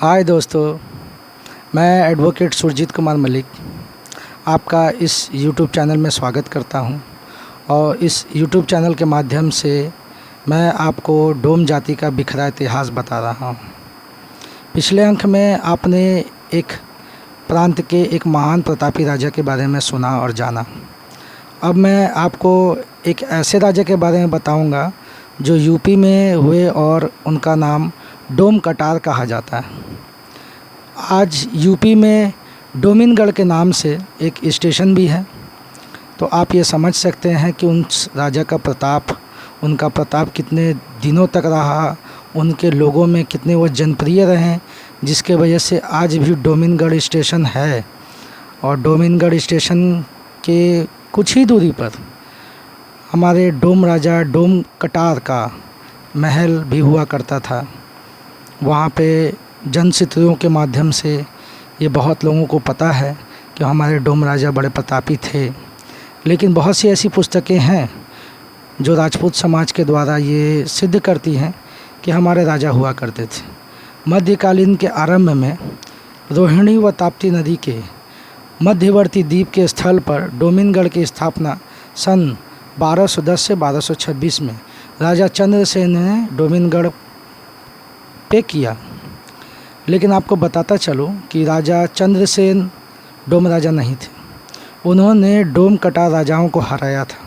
हाय दोस्तों, मैं एडवोकेट सुरजीत कुमार मलिक आपका इस यूट्यूब चैनल में स्वागत करता हूं। और इस यूट्यूब चैनल के माध्यम से मैं आपको डोम जाति का बिखरा इतिहास बता रहा हूं। पिछले अंक में आपने एक प्रांत के एक महान प्रतापी राजा के बारे में सुना और जाना। अब मैं आपको एक ऐसे राजा के बारे में बताऊंगा जो यूपी में हुए और उनका नाम डोम कटार कहा जाता है। आज यूपी में डोमिनगढ़ के नाम से एक स्टेशन भी है, तो आप ये समझ सकते हैं कि उस राजा का प्रताप, उनका प्रताप कितने दिनों तक रहा, उनके लोगों में कितने वो जनप्रिय रहे, जिसके वजह से आज भी डोमिनगढ़ स्टेशन है। और डोमिनगढ़ स्टेशन के कुछ ही दूरी पर हमारे डोम राजा डोम कटार का महल भी हुआ करता था। वहाँ पे जनशित्रियों के माध्यम से ये बहुत लोगों को पता है कि हमारे डोम राजा बड़े प्रतापी थे। लेकिन बहुत सी ऐसी पुस्तकें हैं जो राजपूत समाज के द्वारा ये सिद्ध करती हैं कि हमारे राजा हुआ करते थे। मध्यकालीन के आरंभ में रोहिणी व ताप्ती नदी के मध्यवर्ती द्वीप के स्थल पर डोमिनगढ़ की स्थापना सन 1210 से 1226 में राजा चंद्रसेन ने डोमिनगढ़ पे किया। लेकिन आपको बताता चलूं कि राजा चंद्रसेन डोम राजा नहीं थे, उन्होंने डोम कटार राजाओं को हराया था।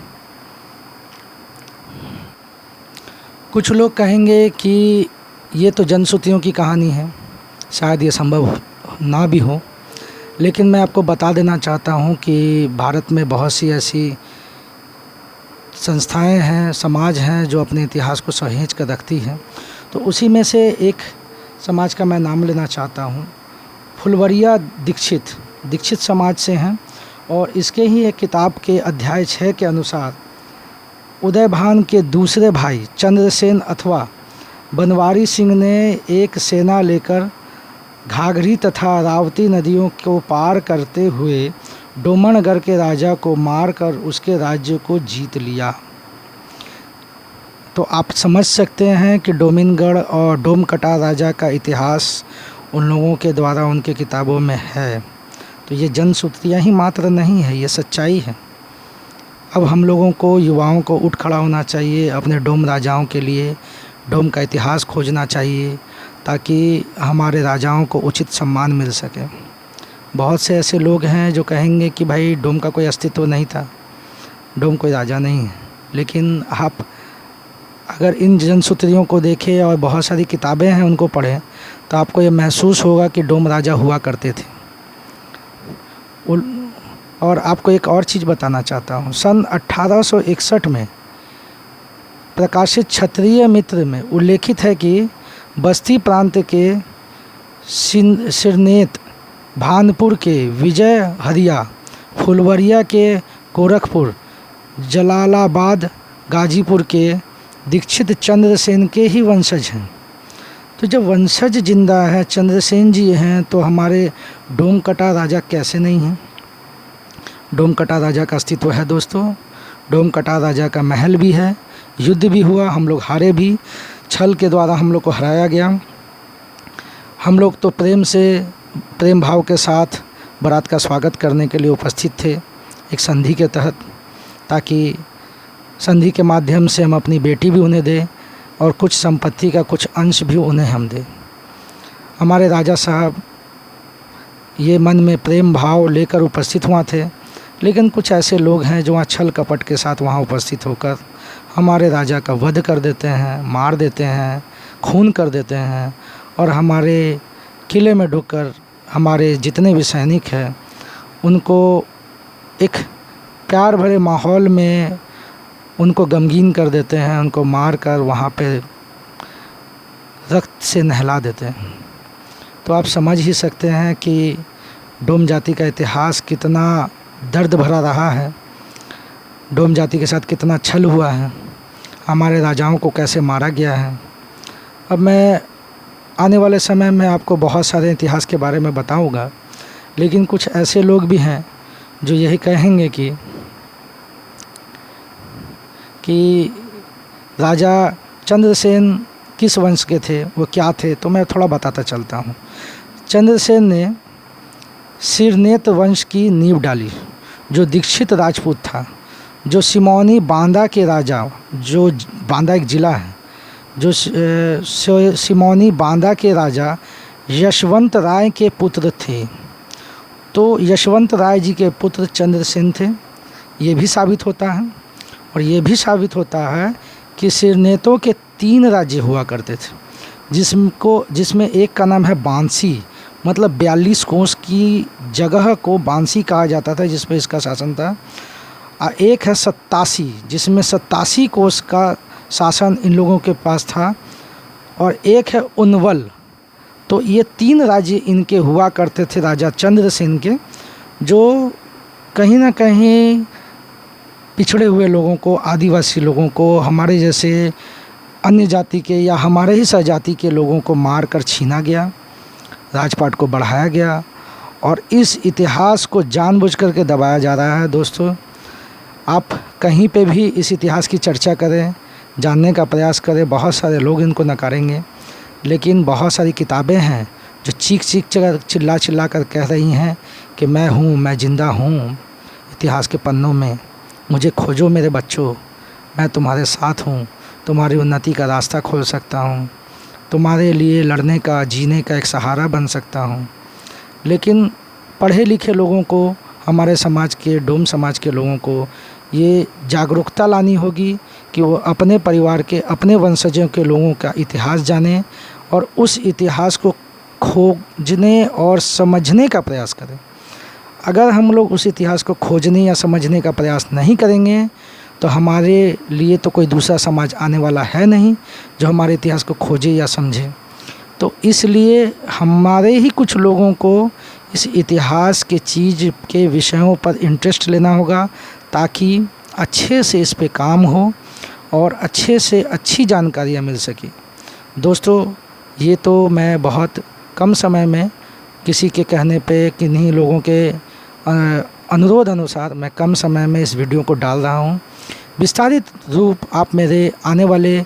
कुछ लोग कहेंगे कि ये तो जनश्रुतियों की कहानी है, शायद ये संभव ना भी हो, लेकिन मैं आपको बता देना चाहता हूँ कि भारत में बहुत सी ऐसी संस्थाएं हैं, समाज हैं जो अपने इतिहास को सहेज कर रखती हैं। तो उसी में से एक समाज का मैं नाम लेना चाहता हूँ। फुलवरिया दीक्षित समाज से हैं और इसके ही एक किताब के अध्याय 6 के अनुसार उदयभान के दूसरे भाई चंद्रसेन अथवा बनवारी सिंह ने एक सेना लेकर घाघरी तथा रावती नदियों को पार करते हुए डोमनगढ़ के राजा को मारकर उसके राज्य को जीत लिया। तो आप समझ सकते हैं कि डोमिनगढ़ और डोम कटार राजा का इतिहास उन लोगों के द्वारा उनके किताबों में है। तो ये जनश्रुतियाँ ही मात्र नहीं है, ये सच्चाई है। अब हम लोगों को, युवाओं को उठ खड़ा होना चाहिए, अपने डोम राजाओं के लिए डोम का इतिहास खोजना चाहिए ताकि हमारे राजाओं को उचित सम्मान मिल सके। बहुत से ऐसे लोग हैं जो कहेंगे कि भाई डोम का कोई अस्तित्व नहीं था, डोम कोई राजा नहीं है। लेकिन आप अगर इन जनसूत्रियों को देखें और बहुत सारी किताबें हैं उनको पढ़ें तो आपको ये महसूस होगा कि डोम राजा हुआ करते थे। और आपको एक और चीज़ बताना चाहता हूँ। सन 1861 में प्रकाशित क्षत्रिय मित्र में उल्लेखित है कि बस्ती प्रांत के सिरनेत, भानपुर के विजय हरिया, फुलवरिया के गोरखपुर, जलालाबाद, गाजीपुर के दीक्षित चंद्रसेन के ही वंशज हैं। तो जब वंशज जिंदा है, चंद्रसेन जी हैं, तो हमारे डोम कटार राजा कैसे नहीं हैं? डोम कटार राजा का अस्तित्व है दोस्तों। डोम कटार राजा का महल भी है, युद्ध भी हुआ, हम लोग हारे भी, छल के द्वारा हम लोग को हराया गया। हम लोग तो प्रेम भाव के साथ बारात का स्वागत करने के लिए उपस्थित थे एक संधि के तहत, ताकि संधि के माध्यम से हम अपनी बेटी भी उन्हें दें और कुछ संपत्ति का कुछ अंश भी उन्हें हम दें। हमारे राजा साहब ये मन में प्रेम भाव लेकर उपस्थित हुआ थे, लेकिन कुछ ऐसे लोग हैं जो वहाँ छल कपट के साथ वहाँ उपस्थित होकर हमारे राजा का वध कर देते हैं, मार देते हैं, खून कर देते हैं और हमारे किले में ढुककर हमारे जितने भी सैनिक हैं उनको एक प्यार भरे माहौल में उनको गमगीन कर देते हैं, उनको मार कर वहाँ पे रक्त से नहला देते हैं। तो आप समझ ही सकते हैं कि डोम जाति का इतिहास कितना दर्द भरा रहा है, डोम जाति के साथ कितना छल हुआ है, हमारे राजाओं को कैसे मारा गया है। अब मैं आने वाले समय में आपको बहुत सारे इतिहास के बारे में बताऊंगा, लेकिन कुछ ऐसे लोग भी हैं जो यही कहेंगे कि राजा चंद्रसेन किस वंश के थे, वो क्या थे, तो मैं थोड़ा बताता चलता हूँ। चंद्रसेन ने सिरनेत वंश की नींव डाली, जो दीक्षित राजपूत था, जो सिमौनी बांदा के राजा, जो बांदा एक ज़िला है, जो सिमौनी बांदा के राजा यशवंत राय के पुत्र थे। तो यशवंत राय जी के पुत्र चंद्रसेन थे, ये भी साबित होता है। और ये भी साबित होता है कि सिरनेतों के 3 राज्य हुआ करते थे, जिसमें एक का नाम है बांसी, मतलब 42 कोस की जगह को बांसी कहा जाता था, जिस पर इसका शासन था। एक है 87, जिसमें 87 कोस का शासन इन लोगों के पास था। और एक है उनवल। तो ये 3 राज्य इनके हुआ करते थे राजा चंद्रसेन के, जो कहीं ना कहीं पिछड़े हुए लोगों को, आदिवासी लोगों को, हमारे जैसे अन्य जाति के या हमारे ही सजाति के लोगों को मार कर छीना गया, राजपाट को बढ़ाया गया। और इस इतिहास को जानबूझ करके दबाया जा रहा है। दोस्तों, आप कहीं पे भी इस इतिहास की चर्चा करें, जानने का प्रयास करें, बहुत सारे लोग इनको नकारेंगे, लेकिन बहुत सारी किताबें हैं जो चीख कर चिल्ला कर कह रही हैं कि मैं हूँ, मैं ज़िंदा हूँ इतिहास के पन्नों में, मुझे खोजो मेरे बच्चों, मैं तुम्हारे साथ हूँ, तुम्हारी उन्नति का रास्ता खोल सकता हूँ, तुम्हारे लिए लड़ने का, जीने का एक सहारा बन सकता हूँ। लेकिन पढ़े लिखे लोगों को, हमारे समाज के, डोम समाज के लोगों को ये जागरूकता लानी होगी कि वो अपने परिवार के, अपने वंशजों के लोगों का इतिहास जानें और उस इतिहास को खोजने और समझने का प्रयास करें। अगर हम लोग उस इतिहास को खोजने या समझने का प्रयास नहीं करेंगे तो हमारे लिए तो कोई दूसरा समाज आने वाला है नहीं जो हमारे इतिहास को खोजे या समझे। तो इसलिए हमारे ही कुछ लोगों को इस इतिहास के चीज़ के विषयों पर इंटरेस्ट लेना होगा, ताकि अच्छे से इस पे काम हो और अच्छे से अच्छी जानकारियाँ मिल सके। दोस्तों, ये तो मैं बहुत कम समय में किसी के कहने पे, किन्हीं लोगों के अनुरोध अनुसार मैं कम समय में इस वीडियो को डाल रहा हूँ। विस्तारित रूप आप मेरे आने वाले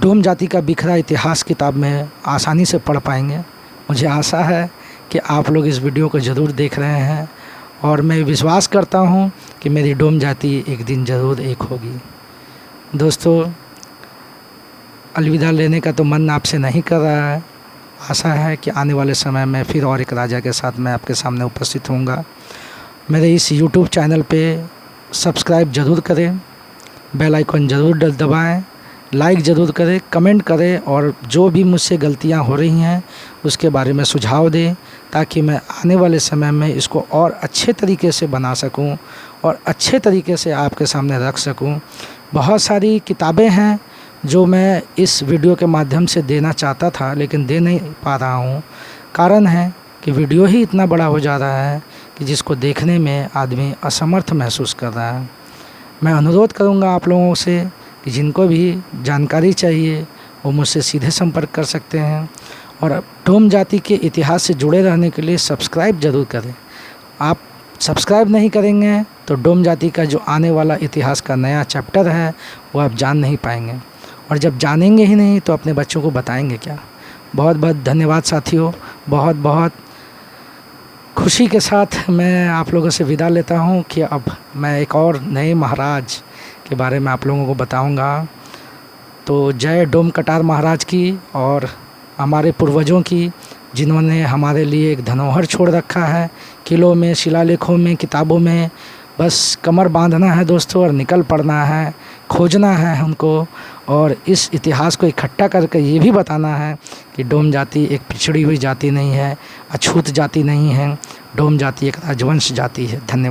डोम जाति का बिखरा इतिहास किताब में आसानी से पढ़ पाएंगे। मुझे आशा है कि आप लोग इस वीडियो को ज़रूर देख रहे हैं और मैं विश्वास करता हूँ कि मेरी डोम जाति एक दिन ज़रूर एक होगी। दोस्तों, अलविदा लेने का तो मन आपसे नहीं कर रहा है। आशा है कि आने वाले समय में फिर और एक राजा के साथ मैं आपके सामने उपस्थित होऊंगा। मेरे इस YouTube चैनल पे सब्सक्राइब ज़रूर करें, बेल आइकन ज़रूर दबाएं, लाइक ज़रूर करें, कमेंट करें और जो भी मुझसे गलतियां हो रही हैं उसके बारे में सुझाव दें, ताकि मैं आने वाले समय में इसको और अच्छे तरीके से बना सकूं और अच्छे तरीके से आपके सामने रख सकूं। बहुत सारी किताबें हैं जो मैं इस वीडियो के माध्यम से देना चाहता था, लेकिन दे नहीं पा रहा हूँ। कारण है कि वीडियो ही इतना बड़ा हो जा रहा है कि जिसको देखने में आदमी असमर्थ महसूस कर रहा है। मैं अनुरोध करूँगा आप लोगों से कि जिनको भी जानकारी चाहिए वो मुझसे सीधे संपर्क कर सकते हैं और डोम जाति के इतिहास से जुड़े रहने के लिए सब्सक्राइब ज़रूर करें। आप सब्सक्राइब नहीं करेंगे तो डोम जाति का जो आने वाला इतिहास का नया चैप्टर है वो आप जान नहीं पाएंगे, और जब जानेंगे ही नहीं तो अपने बच्चों को बताएंगे क्या। बहुत बहुत धन्यवाद साथियों। बहुत बहुत खुशी के साथ मैं आप लोगों से विदा लेता हूं कि अब मैं एक और नए महाराज के बारे में आप लोगों को बताऊंगा। तो जय डोम कटार महाराज की और हमारे पूर्वजों की, जिन्होंने हमारे लिए एक धरोहर छोड़ रखा है, किलों में, शिलालेखों में, किताबों में। बस कमर बांधना है दोस्तों और निकल पड़ना है, खोजना है उनको और इस इतिहास को इकट्ठा करके ये भी बताना है कि डोम जाति एक पिछड़ी हुई जाति नहीं है, अछूत जाति नहीं है। डोम जाति एक राजवंश जाति है। धन्यवाद।